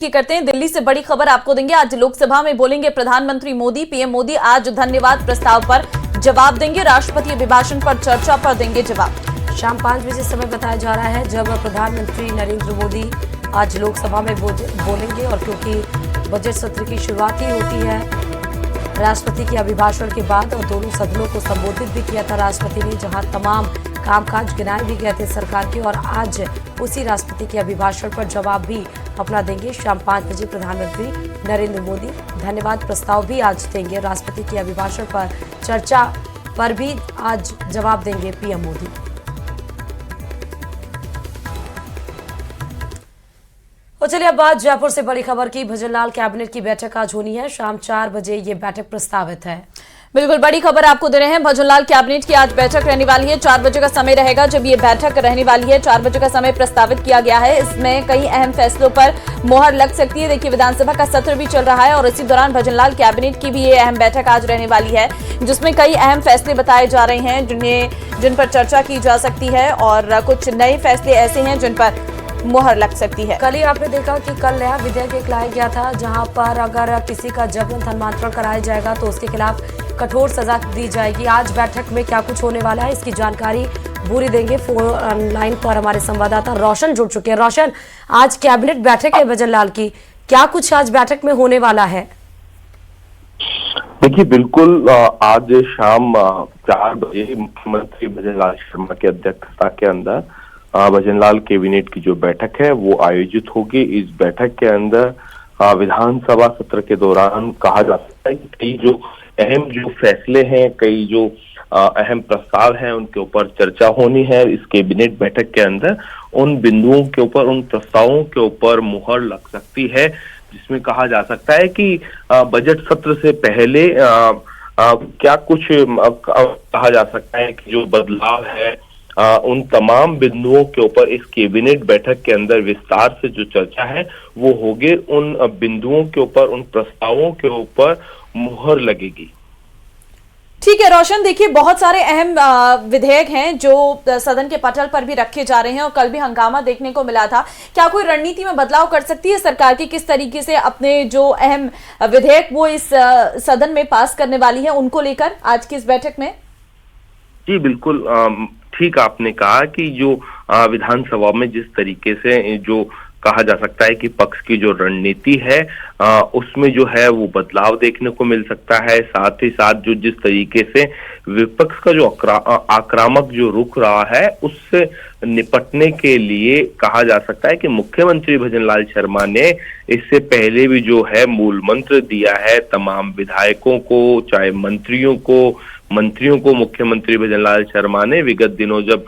की करते हैं। दिल्ली से बड़ी खबर आपको देंगे। आज लोकसभा में बोलेंगे प्रधानमंत्री मोदी। पीएम मोदी आज धन्यवाद प्रस्ताव पर जवाब देंगे। राष्ट्रपति अभिभाषण पर चर्चा पर देंगे जवाब। शाम 5 बजे समय बताया जा रहा है जब प्रधानमंत्री नरेंद्र मोदी आज लोकसभा में बोलेंगे, और क्योंकि बजट सत्र की शुरुआत ही होती है राष्ट्रपति के अभिभाषण के बाद, और दोनों सदनों को संबोधित भी किया था राष्ट्रपति ने, जहां तमाम कामकाज गिनाए भी गए थे सरकार के, और आज उसी राष्ट्रपति के अभिभाषण पर जवाब भी अपना देंगे। शाम 5 बजे प्रधानमंत्री नरेंद्र मोदी धन्यवाद प्रस्ताव भी आज देंगे। राष्ट्रपति के अभिभाषण पर चर्चा पर भी आज जवाब देंगे पीएम मोदी। और चलिए अब बात जयपुर से बड़ी खबर की। भजनलाल कैबिनेट की बैठक आज होनी है। शाम 4 बजे ये बैठक प्रस्तावित है। बिल्कुल बड़ी खबर आपको दे रहे हैं। भजनलाल कैबिनेट की आज बैठक रहने वाली है। 4 बजे का समय रहेगा जब ये बैठक रहने वाली है। 4 बजे का समय प्रस्तावित किया गया है। इसमें कई अहम फैसलों पर मोहर लग सकती है। देखिए, विधानसभा का सत्र भी चल रहा है और इसी दौरान भजनलाल कैबिनेट की भी ये अहम बैठक आज रहने वाली है, जिसमें कई अहम फैसले बताए जा रहे हैं जिन पर चर्चा की जा सकती है, और कुछ नए फैसले ऐसे हैं जिन पर मोहर लग सकती है। कल ही आपने देखा कि कल नया विधेयक एक लाया गया था, जहां पर अगर किसी का जबरन धर्मांतरण कराया जाएगा तो उसके खिलाफ कठोर सजा दी जाएगी। आज बैठक में क्या कुछ होने वाला है, इसकी जानकारी पूरी देंगे। फोन लाइन पर हमारे संवाददाता रोशन जुड़ चुके हैं। रोशन, आज कैबिनेट बैठक है भजनलाल की, क्या कुछ आज बैठक में होने वाला है? देखिए, बिल्कुल आज शाम 4 बजे मुख्यमंत्री भजनलाल शर्मा की अध्यक्षता के अंदर भजनलाल कैबिनेट की जो बैठक है वो आयोजित होगी। इस बैठक के अंदर विधानसभा सत्र के दौरान कहा जा सकता है कि कई जो अहम जो फैसले हैं, कई जो अहम प्रस्ताव हैं, उनके ऊपर चर्चा होनी है। इस कैबिनेट बैठक के अंदर उन बिंदुओं के ऊपर, उन प्रस्तावों के ऊपर मुहर लग सकती है, जिसमें कहा जा सकता है कि बजट सत्र से पहले क्या कुछ कहा जा सकता है कि जो बदलाव है उन तमाम बिंदुओं के ऊपर इस कैबिनेट बैठक के अंदर विस्तार से जो चर्चा है वो होगी। उन बिंदुओं के ऊपर, उन प्रस्तावों के ऊपर मुहर लगेगी। ठीक है रोशन, देखिए बहुत सारे अहम विधेयक हैं जो सदन के पटल पर भी रखे जा रहे हैं और कल भी हंगामा देखने को मिला था। क्या कोई रणनीति में बदलाव कर सकती है सरकार की, किस तरीके से अपने जो अहम विधेयक वो इस सदन में पास करने वाली है उनको लेकर आज की इस बैठक में? जी बिल्कुल, ठीक आपने कहा कि जो विधानसभा में जिस तरीके से जो कहा जा सकता है कि पक्ष की जो रणनीति है उसमें जो है वो बदलाव देखने को मिल सकता है। साथ ही साथ जो जिस तरीके से विपक्ष का जो आक्रामक जो रुख रहा है उससे निपटने के लिए कहा जा सकता है कि मुख्यमंत्री भजनलाल शर्मा ने इससे पहले भी जो है मूल मंत्र दिया है तमाम विधायकों को, चाहे मंत्रियों को मुख्यमंत्री भजनलाल शर्मा ने विगत दिनों जब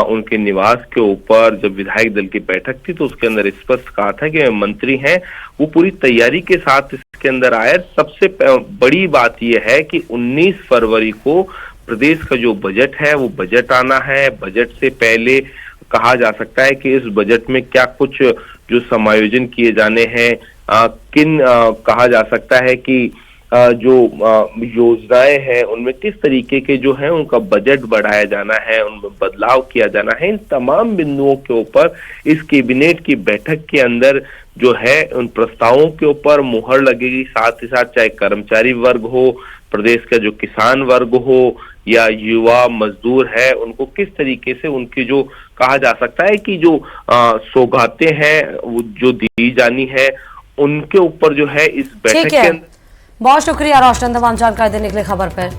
उनके निवास के ऊपर जब विधायक दल की बैठक थी तो उसके अंदर स्पष्ट कहा था कि मंत्री हैं वो पूरी तैयारी के साथ इसके अंदर आए। सबसे बड़ी बात यह है कि 19 फरवरी को प्रदेश का जो बजट है वो बजट आना है। बजट से पहले कहा जा सकता है कि इस बजट में क्या कुछ जो समायोजन किए जाने हैं, कहा जा सकता है कि जो योजनाएं हैं उनमें किस तरीके के जो है उनका बजट बढ़ाया जाना है, उनमें बदलाव किया जाना है। इन तमाम बिंदुओं के ऊपर इस कैबिनेट की बैठक के अंदर जो है उन प्रस्तावों के ऊपर मुहर लगेगी। साथ ही साथ चाहे कर्मचारी वर्ग हो, प्रदेश का जो किसान वर्ग हो या युवा मजदूर है, उनको किस तरीके से उनकी जो कहा जा सकता है कि जो सौगातें हैं वो जो दी जानी है उनके ऊपर जो है इस बैठक के अंदर। बहुत शुक्रिया रोशन तमाम जानकारी देने के लिए खबर पर।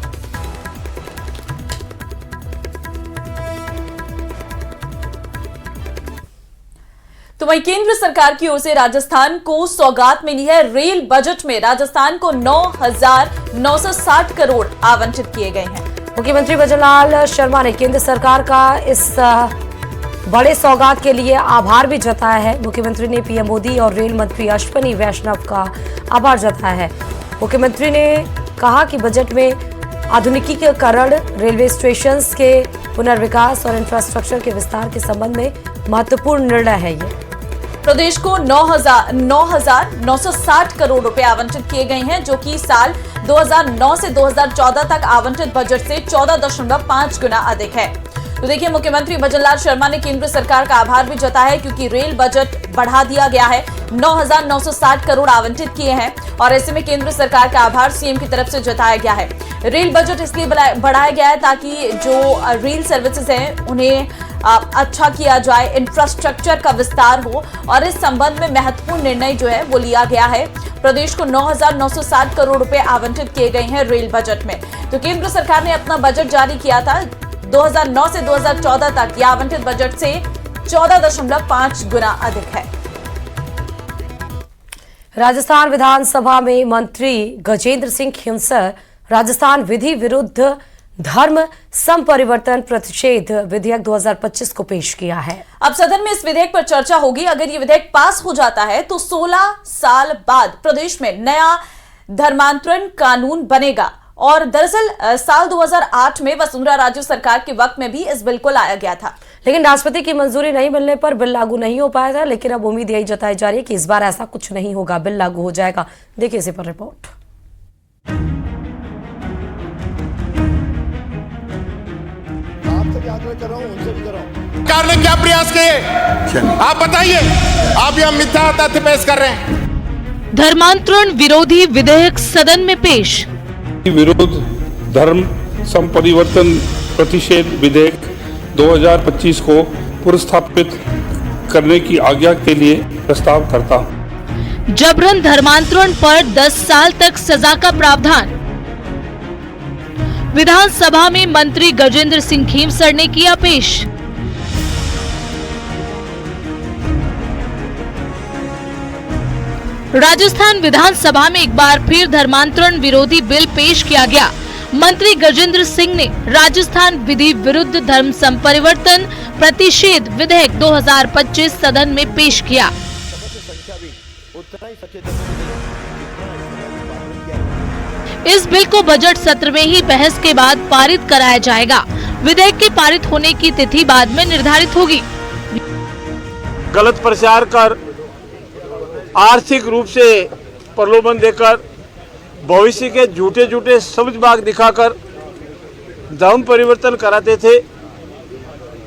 तो वहीं केंद्र सरकार की ओर से राजस्थान को सौगात मिली है। रेल बजट में राजस्थान को 9,960 करोड़ आवंटित किए गए हैं। मुख्यमंत्री भजनलाल शर्मा ने केंद्र सरकार का इस बड़े सौगात के लिए आभार भी जताया है। मुख्यमंत्री ने पीएम मोदी और रेल मंत्री अश्विनी वैष्णव का आभार जताया है। मुख्यमंत्री ने कहा कि बजट में आधुनिकीकरण, रेलवे स्टेशन के पुनर्विकास और इंफ्रास्ट्रक्चर के विस्तार के संबंध में महत्वपूर्ण निर्णय है। ये प्रदेश को 9,960 करोड़ रुपए आवंटित किए गए हैं, जो कि साल 2009 से 2014 तक आवंटित बजट से 14.5 गुना अधिक है। तो देखिए, मुख्यमंत्री भजनलाल शर्मा ने केंद्र सरकार का आभार भी जताया है, क्योंकि रेल बजट बढ़ा दिया गया है। 9,960 करोड़ आवंटित किए हैं और ऐसे में केंद्र सरकार का आभार सीएम की तरफ से जताया गया है। रेल बजट इसलिए बढ़ाया गया है ताकि जो रेल सर्विसेज हैं उन्हें अच्छा किया जाए, इंफ्रास्ट्रक्चर का विस्तार हो, और इस संबंध में महत्वपूर्ण निर्णय जो है वो लिया गया है। प्रदेश को 9,960 करोड़ रुपए आवंटित किए गए हैं रेल बजट में। तो केंद्र सरकार ने अपना बजट जारी किया था 2009 से 2014 तक, यह आवंटित बजट से 14.5 गुना अधिक है। राजस्थान विधानसभा में मंत्री गजेंद्र सिंह खिंसर राजस्थान विधि विरुद्ध धर्म संपरिवर्तन प्रतिषेध विधेयक 2025 को पेश किया है। अब सदन में इस विधेयक पर चर्चा होगी। अगर ये विधेयक पास हो जाता है तो 16 साल बाद प्रदेश में नया धर्मांतरण कानून बनेगा। और दरअसल साल 2008 में वसुंधरा राजे सरकार के वक्त में भी इस बिल को लाया गया था, लेकिन राष्ट्रपति की मंजूरी नहीं मिलने पर बिल लागू नहीं हो पाया था। लेकिन अब उम्मीद यही जताई जा रही है कि इस बार ऐसा कुछ नहीं होगा, बिल लागू हो जाएगा। देखिए इसी पर रिपोर्ट। सरकार ने क्या प्रयास किए आप बताइए। आप यह मिथ्या तथ्य पेश कर रहे हैं। धर्मांतरण विरोधी विधेयक सदन में पेश। विरोध धर्म संपरिवर्तन प्रतिषेध विधेयक 2025 को पुरस्थापित करने की आज्ञा के लिए प्रस्ताव करता हूं। जबरन धर्मांतरण पर 10 साल तक सजा का प्रावधान। विधानसभा में मंत्री गजेंद्र सिंह खीमसर ने किया पेश। राजस्थान विधानसभा में एक बार फिर धर्मांतरण विरोधी बिल पेश किया गया। मंत्री गजेंद्र सिंह ने राजस्थान विधि विरुद्ध धर्म संपरिवर्तन प्रतिषेध विधेयक 2025 सदन में पेश किया। इस बिल को बजट सत्र में ही बहस के बाद पारित कराया जाएगा। विधेयक के पारित होने की तिथि बाद में निर्धारित होगी। गलत प्रचार कर आर्थिक रूप से प्रलोभन देकर भविष्य के झूठे झूठे समझबाग दिखाकर धर्म परिवर्तन कराते थे।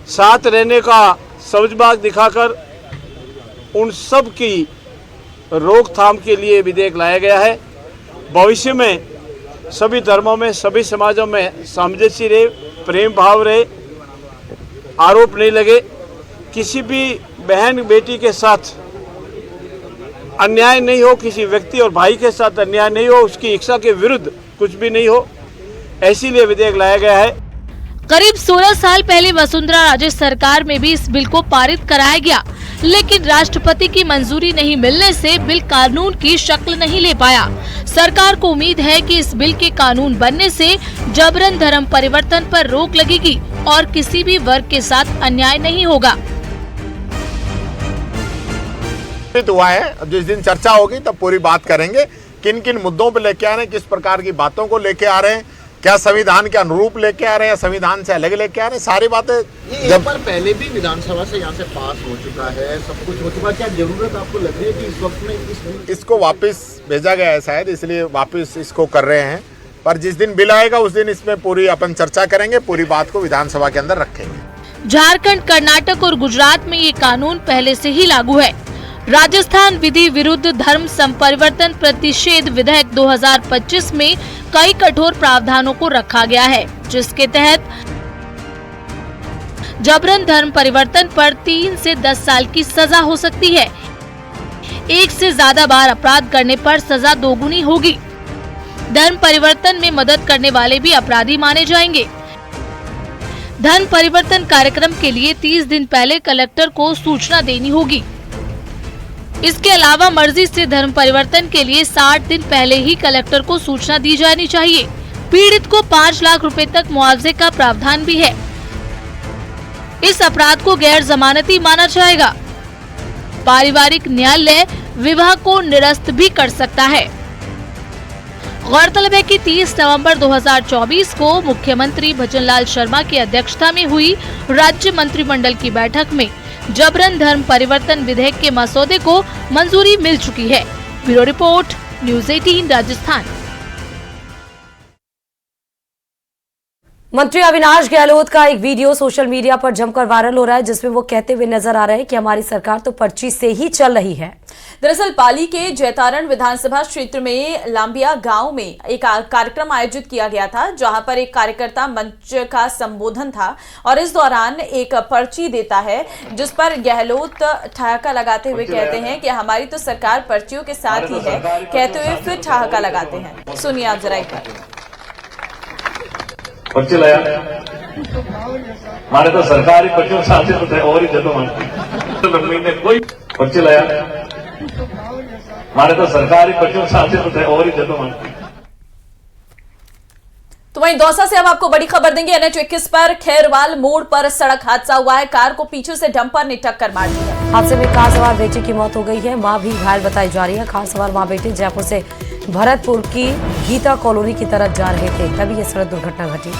साथ रहने का समझबाग दिखाकर उन सब की रोकथाम के लिए विधेयक लाया गया है। भविष्य में सभी धर्मों में, सभी समाजों में सामंजस्य रहे, प्रेम भाव रहे, आरोप नहीं लगे, किसी भी बहन बेटी के साथ अन्याय नहीं हो, किसी व्यक्ति और भाई के साथ अन्याय नहीं हो, उसकी इच्छा के विरुद्ध कुछ भी नहीं हो, इसीलिए विधेयक लाया गया है। करीब 16 साल पहले वसुंधरा राजे सरकार में भी इस बिल को पारित कराया गया, लेकिन राष्ट्रपति की मंजूरी नहीं मिलने से बिल कानून की शक्ल नहीं ले पाया। सरकार को उम्मीद है कि इस बिल के कानून बनने से जबरन धर्म परिवर्तन पर रोक लगेगी और किसी भी वर्ग के साथ अन्याय नहीं होगा। हुआ है, अब जिस दिन चर्चा होगी तब पूरी बात करेंगे। किन किन मुद्दों पर लेके आ रहे हैं, किस प्रकार की बातों को लेके आ रहे हैं, क्या संविधान के अनुरूप लेके आ रहे हैं, संविधान से अलग लेके आ रहे हैं, सारी बातें जब पर पहले भी विधानसभा से यहाँ से पास हो चुका है, सब कुछ हो चुका है। क्या जरूरत आपको लग रही है कि इस वक्त में इसको वापस भेजा गया है शायद, इसलिए वापस इसको कर रहे हैं। पर जिस दिन बिल आएगा उस दिन इसमें पूरी अपन चर्चा करेंगे, पूरी बात को विधानसभा के अंदर रखेंगे। झारखंड, कर्नाटक और गुजरात में ये कानून पहले से ही लागू है। राजस्थान विधि विरुद्ध धर्म संपरिवर्तन प्रतिषेध विधेयक 2025 में कई कठोर प्रावधानों को रखा गया है, जिसके तहत जबरन धर्म परिवर्तन पर 3 से 10 साल की सजा हो सकती है। एक से ज्यादा बार अपराध करने पर सजा दोगुनी होगी। धर्म परिवर्तन में मदद करने वाले भी अपराधी माने जाएंगे। धर्म परिवर्तन कार्यक्रम के लिए 30 दिन पहले कलेक्टर को सूचना देनी होगी। इसके अलावा मर्जी से धर्म परिवर्तन के लिए 60 दिन पहले ही कलेक्टर को सूचना दी जानी चाहिए। पीड़ित को 5 लाख रुपए तक मुआवजे का प्रावधान भी है। इस अपराध को गैर जमानती माना जाएगा। पारिवारिक न्यायालय विवाह को निरस्त भी कर सकता है। गौरतलब है कि 30 नवंबर 2024 को मुख्यमंत्री भजनलाल शर्मा की अध्यक्षता में हुई राज्य मंत्रिमंडल की बैठक में जबरन धर्म परिवर्तन विधेयक के मसौदे को मंजूरी मिल चुकी है। Bureau report, news 18 Rajasthan. मंत्री अविनाश गहलोत का एक वीडियो सोशल मीडिया पर जमकर वायरल हो रहा है, जिसमें वो कहते हुए नजर आ रहे हैं कि हमारी सरकार तो पर्ची से ही चल रही है। दरअसल पाली के जैतारण विधानसभा क्षेत्र में लांबिया गांव में एक कार्यक्रम आयोजित किया गया था, जहां पर एक कार्यकर्ता मंच का संबोधन था और इस दौरान एक पर्ची देता है, जिस पर गहलोत ठहाका लगाते हुए कहते हैं कि हमारी तो सरकार पर्चियों के साथ ही है, कहते हुए फिर ठहाका लगाते हैं। सुनिए आप जरा एक बार। पर्ची लाया मारे तो सरकारी पर्चियों साथ और ही जदों तो महीने कोई पर्ची लाया मारे तो सरकारी पर्चियों साथ और ही जदों। तो वहीं दौसा से अब आपको बड़ी खबर देंगे। NH 21 पर खैरवाल मोड़ पर सड़क हादसा हुआ है। कार को पीछे से डंपर ने टक्कर मार दी है। हादसे में कार सवार बेटे की मौत हो गई है, मां भी घायल बताई जा रही है। कार सवार मां बेटे जयपुर से भरतपुर की गीता कॉलोनी की तरफ जा रहे थे, तभी यह सड़क दुर्घटना घटी।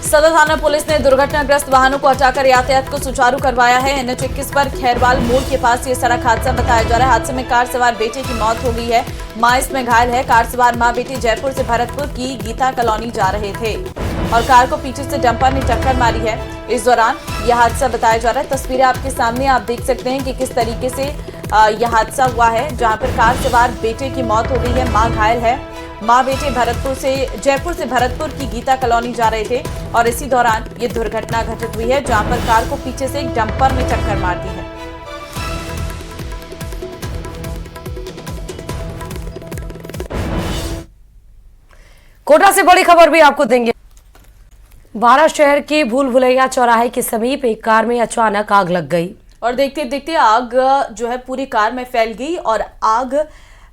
सदर थाना पुलिस ने दुर्घटनाग्रस्त वाहनों को हटाकर यातायात को सुचारू करवाया है। NH 21 पर खैरवाल मोड़ के पास ये सड़क हादसा बताया जा रहा है। हादसे में कार सवार बेटे की मौत हो गई है, मां इसमें घायल है। कार सवार मां बेटी जयपुर से भरतपुर की गीता कॉलोनी जा रहे थे और कार को पीछे से डंपर ने टक्कर मारी है। इस दौरान यह हादसा बताया जा रहा है। तस्वीरें आपके सामने, आप देख सकते हैं कि किस तरीके से यह हादसा हुआ है, जहां पर कार सवार बेटे की मौत हो गई है, मां घायल है। मां बेटे जयपुर से भरतपुर की गीता कॉलोनी जा रहे थे और इसी दौरान ये दुर्घटना घटित हुई है, जहां पर कार को पीछे से एक डंपर ने टक्कर मार दी है। कोटा से बड़ी खबर भी आपको देंगे। बारा शहर के भूल भुलैया चौराहे के समीप एक कार में अचानक आग लग गई और देखते देखते आग जो है पूरी कार में फैल गई और आग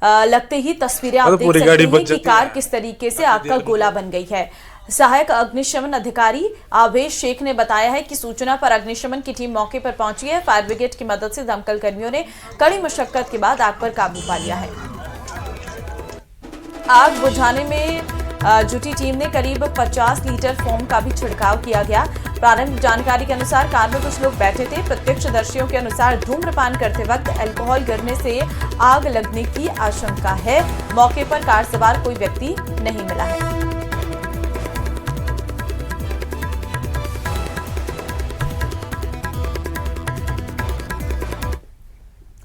लगते ही तस्वीरें आप देख सकते हैं कि कार किस तरीके से आग का गोला बन गई है। सहायक अग्निशमन अधिकारी आवेश शेख ने बताया है कि सूचना पर अग्निशमन की टीम मौके पर पहुंची है। फायर ब्रिगेड की मदद से दमकल कर्मियों ने कड़ी मशक्कत के बाद आग पर काबू पा लिया है। आग बुझाने में जुटी टीम ने करीब 50 लीटर फोम का भी छिड़काव किया गया। प्रारंभिक जानकारी के अनुसार कार में कुछ लोग बैठे थे। प्रत्यक्षदर्शियों के अनुसार धूम्रपान करते वक्त अल्कोहल गिरने से आग लगने की आशंका है। मौके पर कार सवार कोई व्यक्ति नहीं मिला है।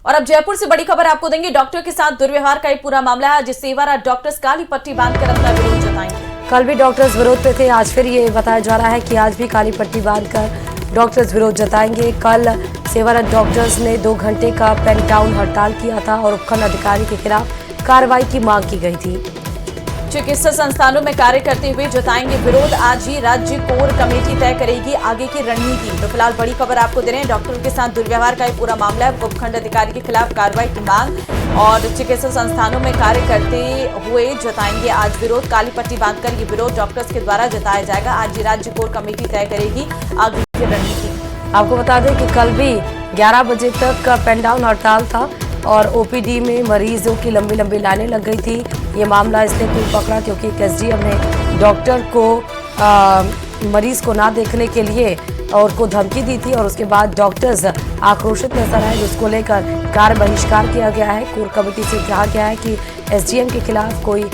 और अब जयपुर से बड़ी खबर आपको देंगे। डॉक्टर के साथ दुर्व्यवहार का एक पूरा मामला है। आज सेवारा डॉक्टर्स काली पट्टी बांधकर अपना विरोध जताएंगे। कल भी डॉक्टर्स विरोध पे थे, आज फिर ये बताया जा रहा है कि आज भी काली पट्टी बांधकर डॉक्टर्स विरोध जताएंगे। कल सेवारा डॉक्टर्स ने 2 घंटे का पेन डाउन हड़ताल किया था और उपखंड अधिकारी के खिलाफ कार्रवाई की मांग की गई थी। चिकित्सा संस्थानों में कार्य करते हुए जताएंगे विरोध। आज ही राज्य कोर कमेटी तय करेगी आगे की रणनीति। तो फिलहाल बड़ी खबर आपको दे रहे हैं। डॉक्टरों के साथ दुर्व्यवहार का एक पूरा मामला है। उपखंड अधिकारी के खिलाफ कार्रवाई की मांग और चिकित्सा संस्थानों में कार्य करते हुए जताएंगे आज विरोध। काली पट्टी बांधकर ये विरोध डॉक्टर्स के द्वारा जताया जाएगा। आज ही राज्य कोर कमेटी तय करेगी आगे की रणनीति। आपको बता दें कि कल भी 11 बजे तक का पेन डाउन हड़ताल था और ओपीडी में मरीजों की लंबी लंबी लाइनें लग गई थी। ये मामला इसलिए तूल पकड़ा क्योंकि एसडीएम ने डॉक्टर को मरीज को ना देखने के लिए और को धमकी दी थी और उसके बाद डॉक्टर्स आक्रोशित नजर आए, जिसको लेकर कार्य बहिष्कार किया गया है। कोर कमेटी से कहा गया है कि एसडीएम के खिलाफ कोई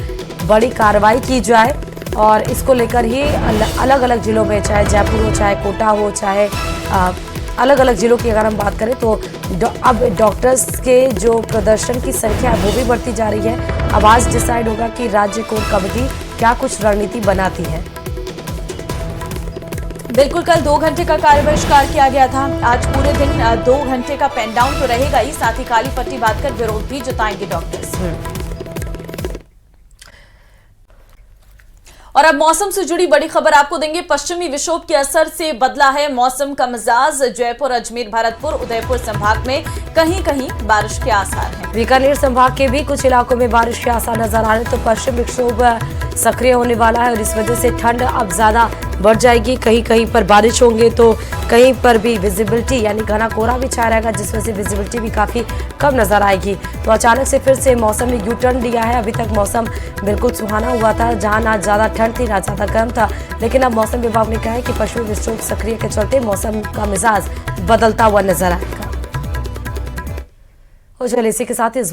बड़ी कार्रवाई की जाए और इसको लेकर ही अलग अलग जिलों में, चाहे जयपुर हो, चाहे कोटा हो, चाहे अलग अलग जिलों की अगर हम बात करें तो अब डॉक्टर्स के जो प्रदर्शन की संख्या है वो भी बढ़ती जा रही है। अब आज डिसाइड होगा कि राज्य कोर कमेटी क्या कुछ रणनीति बनाती है। बिल्कुल, कल 2 घंटे का कार्य बहिष्कार किया गया था। आज पूरे दिन 2 घंटे का पेन डाउन तो रहेगा ही, साथ ही काली पट्टी बांधकर विरोध भी जताएंगे डॉक्टर्स। और अब मौसम से जुड़ी बड़ी खबर आपको देंगे। पश्चिमी विक्षोभ के असर से बदला है मौसम का मिजाज। जयपुर, अजमेर, भरतपुर, उदयपुर संभाग में कहीं कहीं बारिश के आसार हैं। बीकानेर संभाग के भी कुछ इलाकों में बारिश के आसार नजर आ रहे हैं। तो पश्चिम विक्षोभ सक्रिय होने वाला है और इस वजह से ठंड अब ज्यादा बढ़ जाएगी। कहीं कहीं पर बारिश होंगे तो कहीं पर भी विजिबिलिटी यानी घना कोहरा भी छाया रहेगा, जिस वजह से विजिबिलिटी भी काफी कम नजर आएगी। तो अचानक से फिर से मौसम ने यू टर्न लिया है। अभी तक मौसम बिल्कुल सुहाना हुआ था, जहां ना ज्यादा ठंड थी ना ज्यादा गर्म था, लेकिन अब मौसम विभाग ने कहा है कि पश्चिमी विक्षोभ सक्रिय के चलते मौसम का मिजाज बदलता हुआ नजर आएगा। चलिए इसी के साथ इस